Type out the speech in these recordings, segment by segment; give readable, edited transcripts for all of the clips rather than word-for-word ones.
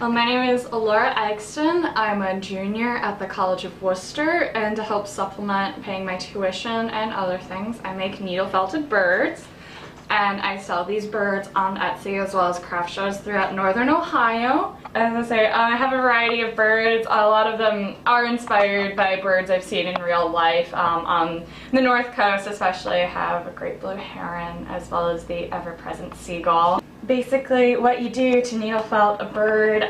My name is Elora Agsten. I'm a junior at the College of Wooster, and to help supplement paying my tuition and other things, I make needle felted birds. And I sell these birds on Etsy as well as craft shows throughout northern Ohio. As I say, I have a variety of birds. A lot of them are inspired by birds I've seen in real life. On the north coast especially, I have a great blue heron as well as the ever-present seagull. Basically, what you do to needle felt a bird,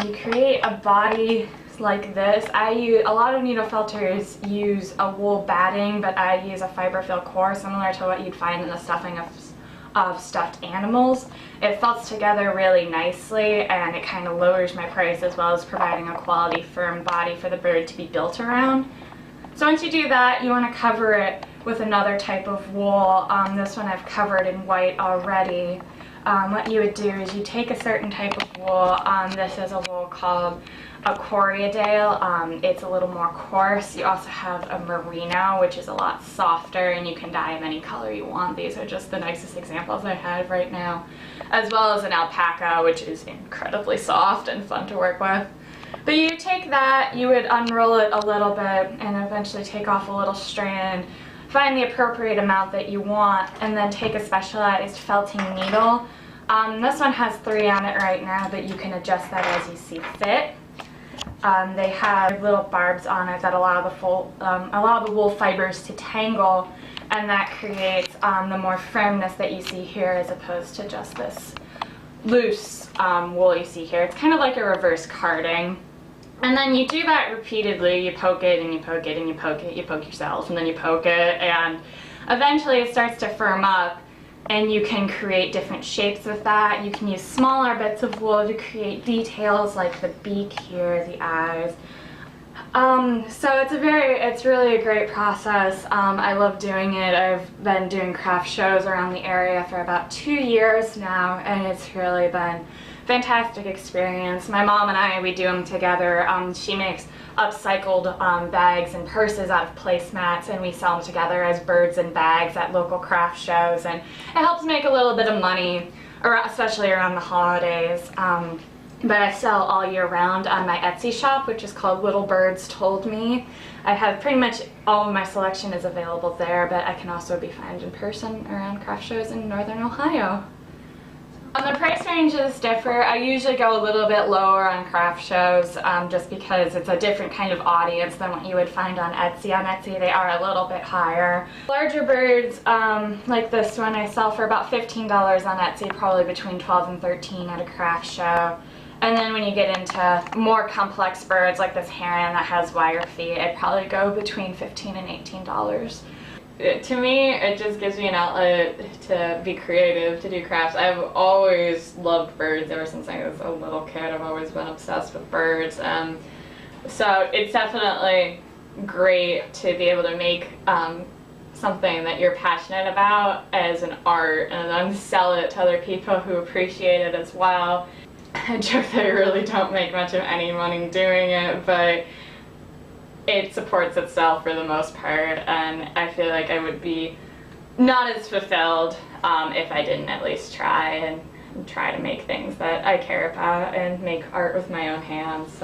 you create a body like this. A lot of needle felters use a wool batting, but I use a fiberfill core similar to what you'd find in the stuffing of stuffed animals. It felts together really nicely, and it kind of lowers my price as well as providing a quality firm body for the bird to be built around. So once you do that, you want to cover it with another type of wool. This one I've covered in white already. What you would do is you take a certain type of wool. This is a wool called a Corriedale. It's a little more coarse. You also have a merino, which is a lot softer, and you can dye them any color you want. These are just the nicest examples I have right now, as well as an alpaca, which is incredibly soft and fun to work with. But you take that, you would unroll it a little bit, and eventually take off a little strand, find the appropriate amount that you want, and then take a specialized felting needle. This one has 3 on it right now, but you can adjust that as you see fit. They have little barbs on it that allow the wool fibers to tangle, and that creates the more firmness that you see here as opposed to just this loose wool you see here. It's kind of like a reverse carding. And then you do that repeatedly. You poke it and you poke it and you poke it, you poke yourself and then you poke it, and eventually it starts to firm up, and you can create different shapes with that. You can use smaller bits of wool to create details like the beak here, the eyes. So it's really a great process. I love doing it. I've been doing craft shows around the area for about 2 years now, and it's really been fantastic experience. My mom and I, we do them together. She makes upcycled bags and purses out of placemats, and we sell them together as birds and bags at local craft shows, and it helps make a little bit of money, especially around the holidays. But I sell all year round on my Etsy shop, which is called Little Birds Told Me. I have pretty much all of my selection is available there, but I can also be found in person around craft shows in northern Ohio. The price ranges differ. I usually go a little bit lower on craft shows just because it's a different kind of audience than what you would find on Etsy. On Etsy they are a little bit higher. Larger birds like this one I sell for about $15 on Etsy, probably between $12 and $13 at a craft show. And then when you get into more complex birds like this heron that has wire feet, I'd probably go between $15 and $18. To me, it just gives me an outlet to be creative, to do crafts. I've always loved birds ever since I was a little kid. I've always been obsessed with birds. So it's definitely great to be able to make something that you're passionate about as an art and then sell it to other people who appreciate it as well. I joke that I really don't make much of any money doing it, but it supports itself for the most part, and I feel like I would be not as fulfilled if I didn't at least try to make things that I care about and make art with my own hands.